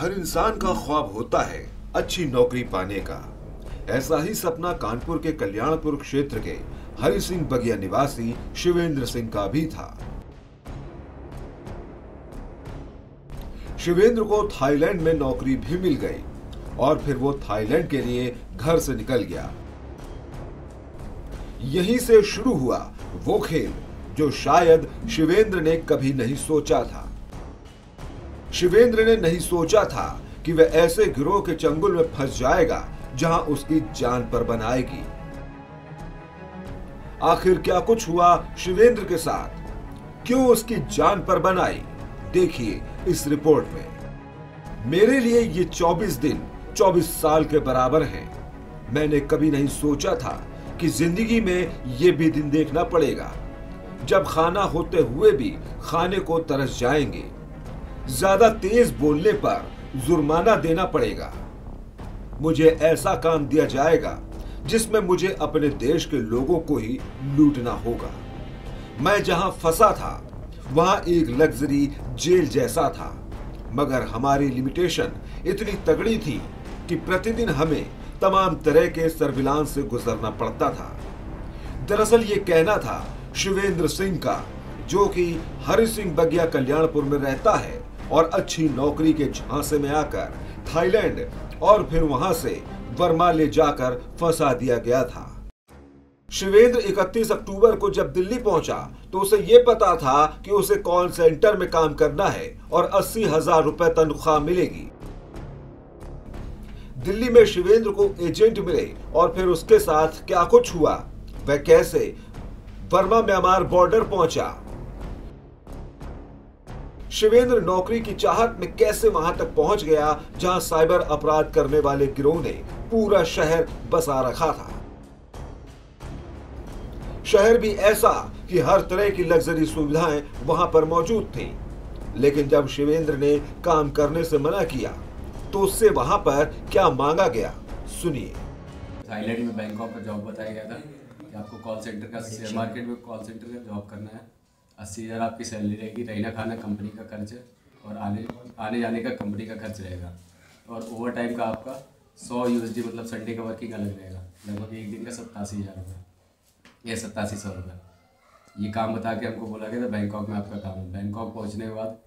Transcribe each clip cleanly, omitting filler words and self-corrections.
हर इंसान का ख्वाब होता है अच्छी नौकरी पाने का। ऐसा ही सपना कानपुर के कल्याणपुर क्षेत्र के हरि सिंह बगिया निवासी शिवेंद्र सिंह का भी था। शिवेंद्र को थाईलैंड में नौकरी भी मिल गई और फिर वो थाईलैंड के लिए घर से निकल गया। यहीं से शुरू हुआ वो खेल जो शायद शिवेंद्र ने कभी नहीं सोचा था। शिवेंद्र ने नहीं सोचा था कि वह ऐसे गिरोह के चंगुल में फंस जाएगा जहां उसकी जान पर बनाएगी। आखिर क्या कुछ हुआ शिवेंद्र के साथ, क्यों उसकी जान पर बनाई, देखिए इस रिपोर्ट में। मेरे लिए ये 24 दिन 24 साल के बराबर हैं। मैंने कभी नहीं सोचा था कि जिंदगी में ये भी दिन देखना पड़ेगा जब खाना होते हुए भी खाने को तरस जाएंगे, ज्यादा तेज बोलने पर जुर्माना देना पड़ेगा, मुझे ऐसा काम दिया जाएगा जिसमें मुझे अपने देश के लोगों को ही लूटना होगा। मैं जहां फंसा था वहां एक लग्जरी जेल जैसा था, मगर हमारी लिमिटेशन इतनी तगड़ी थी कि प्रतिदिन हमें तमाम तरह के सर्विलांस से गुजरना पड़ता था। दरअसल ये कहना था शिवेंद्र सिंह का, जो कि हरि सिंह बगिया कल्याणपुर में रहता है और अच्छी नौकरी के झांसे में आकर थाईलैंड और फिर वहां से वर्मा ले जाकर फंसा दिया गया था। शिवेंद्र 31 अक्टूबर को जब दिल्ली पहुंचा तो उसे यह पता था कि उसे कॉल सेंटर में काम करना है और 80,000 रुपए तनख्वाह मिलेगी। दिल्ली में शिवेंद्र को एजेंट मिले और फिर उसके साथ क्या कुछ हुआ, वह कैसे वर्मा म्यांमार बॉर्डर पहुंचा, शिवेंद्र नौकरी की चाहत में कैसे वहां तक पहुंच गया जहां साइबर अपराध करने वाले गिरोह ने पूरा शहर बसा रखा था। शहर भी ऐसा कि हर तरह की लग्जरी सुविधाएं वहां पर मौजूद थी, लेकिन जब शिवेंद्र ने काम करने से मना किया तो उससे वहां पर क्या मांगा गया, सुनिए। थाईलैंड में बैंकॉक का जॉब बताया गया था कि आपको कॉल सेंटर का, शेयर मार्केट में कॉल सेंटर का जॉब करना है। 80,000 आपकी सैलरी रहेगी, रहना खाना कंपनी का खर्च है और आने जाने का कंपनी का खर्च रहेगा, और ओवर टाइम का आपका 100 USD मतलब संडे का वर्किंग अलग रहेगा, लगभग एक दिन का 87,000 रुपये या 8700 रुपये। ये काम बता के हमको बोला गया था बैंकॉक में आपका काम है। बैंकॉक पहुँचने के बाद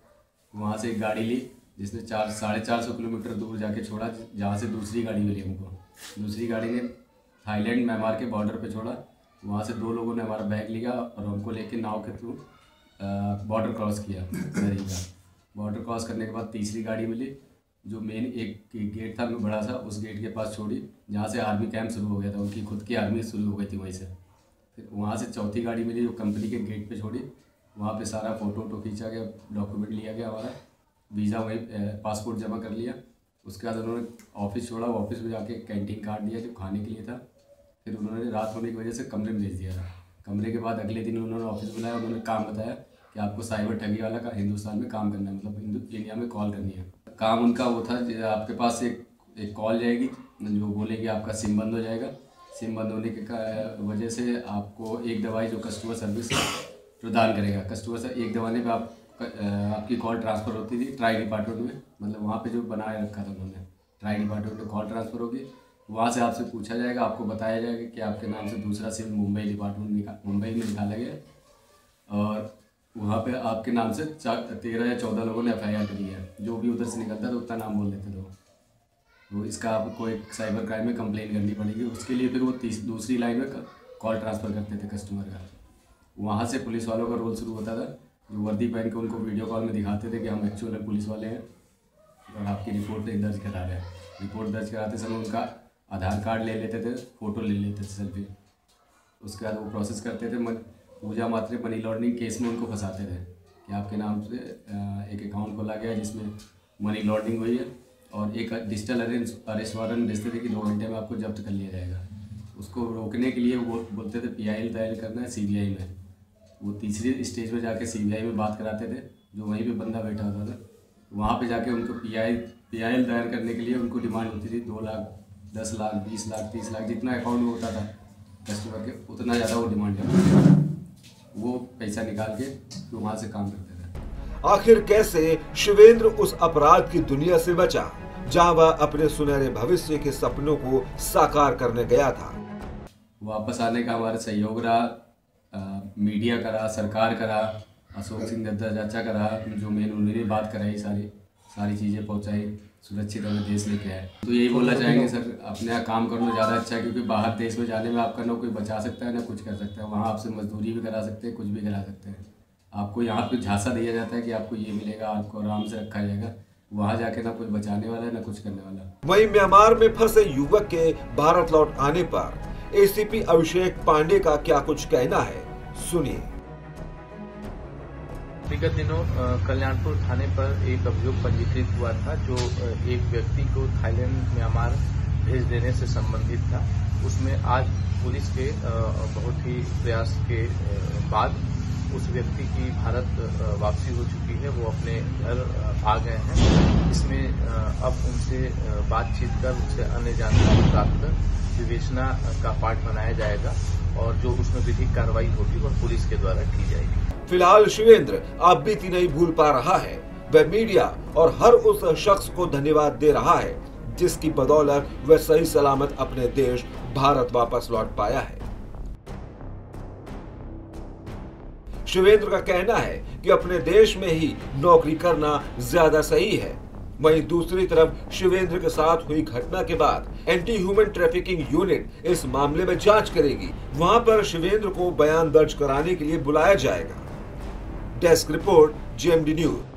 वहाँ से एक गाड़ी ली जिसने 450 किलोमीटर दूर जाके छोड़ा, जहाँ से दूसरी गाड़ी मिली हमको। दूसरी गाड़ी ने थाईलैंड म्यांमार के बॉर्डर पे छोड़ा। वहाँ से 2 लोगों ने हमारा बैग लिया और हमको लेके नाव के थ्रू बॉर्डर क्रॉस किया नदी का। बॉर्डर क्रॉस करने के बाद तीसरी गाड़ी मिली जो मेन एक गेट था बड़ा सा, उस गेट के पास छोड़ी जहाँ से आर्मी कैंप शुरू हो गया था, उनकी खुद की आर्मी शुरू हो गई थी वहीं से। फिर वहाँ से चौथी गाड़ी मिली जो कंपनी के गेट पे छोड़ी। वहाँ पे सारा फ़ोटो खींचा गया, डॉक्यूमेंट लिया गया, हमारा वीज़ा वहीं पासपोर्ट जमा कर लिया। उसके बाद उन्होंने ऑफिस छोड़ा, ऑफिस में जाके कैंटीन कार्ड दिया जो खाने के लिए था। फिर उन्होंने रात होने की वजह से कमरे में भेज दिया था। कमरे के बाद अगले दिन उन्होंने ऑफिस बुलाया, उन्होंने काम बताया कि आपको साइबर ठगी वाला का हिंदुस्तान में काम करना है, मतलब इंडिया में कॉल करनी है। काम उनका वो था, आपके पास एक कॉल जाएगी जो बोलेगी आपका सिम बंद हो जाएगा। सिम बंद होने की वजह से आपको एक दवाई जो कस्टमर सर्विस प्रदान करेगा, कस्टमर से एक दवाने पर आपकी कॉल ट्रांसफ़र होती थी ट्राई डिपार्टमेंट में, मतलब वहाँ पे जो बनाए रखा था उन्होंने, ट्राई डिपार्टमेंट में कॉल ट्रांसफ़र होगी। वहाँ से आपसे पूछा जाएगा, आपको बताया जाएगा कि आपके नाम से दूसरा सिम मुंबई डिपार्टमेंट मुंबई में निकाला गया और वहाँ पे आपके नाम से 13 या 14 लोगों ने FIR करी है। जो भी उधर से निकलता था उतना नाम बोल देते थे वो इसका आपको एक साइबर क्राइम में कंप्लेन करनी पड़ेगी। उसके लिए फिर वो दूसरी लाइन में कॉल ट्रांसफ़र करते थे कस्टमर का। वहाँ से पुलिस वालों का रोल शुरू होता था, जो वर्दी पहन के उनको वीडियो कॉल में दिखाते थे कि हम एक्चुअल पुलिस वाले हैं और आपकी रिपोर्ट दर्ज करा रहे हैं। रिपोर्ट दर्ज कराते समय उनका आधार कार्ड ले लेते थे, फ़ोटो ले लेते थे सेल्फी। उसके बाद वो प्रोसेस करते थे। पूजा मात्रे मनी लॉन्ड्रिंग केस में उनको फंसाते थे कि आपके नाम से एक अकाउंट खोला गया जिसमें मनी लॉन्ड्रिंग हुई है, और एक डिजिटल अरेस्ट वारंट भेजते थे कि 2 घंटे में आपको जब्त कर लिया जाएगा। उसको रोकने के लिए वो बोलते थे PIL दायर करना है CBI में। वो तीसरी स्टेज पर जाके CBI में बात कराते थे, जो वहीं पे बंदा बैठा होता था। वहाँ पे जाके उनको PIL दायर करने के लिए उनको डिमांड होती थी 2 लाख, 10 लाख, 20 लाख, 30 लाख, जितना अकाउंट में होता था कस्टमर के उतना ज़्यादा वो डिमांड करते थे। वो पैसा निकाल के तो वहाँ से काम करते थे। आखिर कैसे शिवेंद्र उस अपराध की दुनिया से बचा जहां वह अपने सुनहरे भविष्य के सपनों को साकार करने गया था। वापस आने का हमारा सहयोग रहा, मीडिया करा, सरकार करा, अशोक सिंह दत्ता चाचा करा, जो मेन उन्होंने बात कराई, सारी चीज़ें पहुंचाई, सुरक्षित हमें देश लेके आए। तो यही बोलना चाहेंगे सर, अपने यहाँ काम करना ज़्यादा अच्छा है, क्योंकि बाहर देश में जाने में आपका ना कोई बचा सकता है ना कुछ कर सकता है। वहाँ आपसे मजदूरी भी करा सकते हैं, कुछ भी करा सकते हैं। आपको यहाँ पे झांसा दिया जाता है कि आपको ये मिलेगा, आपको आराम से रखा जाएगा। वहाँ जाके ना कोई बचाने वाला है ना कुछ करने वाला। वहीं म्यांमार में फंसे युवक के भारत लौट आने पर एसीपी अभिषेक पांडे का क्या कुछ कहना है, सुनिए। विगत दिनों कल्याणपुर थाने पर एक अभियोग पंजीकृत हुआ था, जो एक व्यक्ति को थाईलैंड म्यांमार भेज देने से संबंधित था। उसमें आज पुलिस के बहुत ही प्रयास के बाद उस व्यक्ति की भारत वापसी हो चुकी है। वो अपने घर आ गए हैं। इसमें अब उनसे बातचीत कर उनसे अन्य जानकारी प्राप्त कर विवेचना का पार्ट बनाया जाएगा और जो उसमें विधिक कार्रवाई होगी वह पुलिस के द्वारा की जाएगी। फिलहाल शिवेंद्र आप बीती नहीं भूल पा रहा है। वह मीडिया और हर उस शख्स को धन्यवाद दे रहा है जिसकी बदौलत वह सही सलामत अपने देश भारत वापस लौट पाया है। शिवेंद्र का कहना है कि अपने देश में ही नौकरी करना ज्यादा सही है। वहीं दूसरी तरफ शिवेंद्र के साथ हुई घटना के बाद एंटी ह्यूमन ट्रैफिकिंग यूनिट इस मामले में जांच करेगी। वहां पर शिवेंद्र को बयान दर्ज कराने के लिए बुलाया जाएगा। Desk report, GMD news.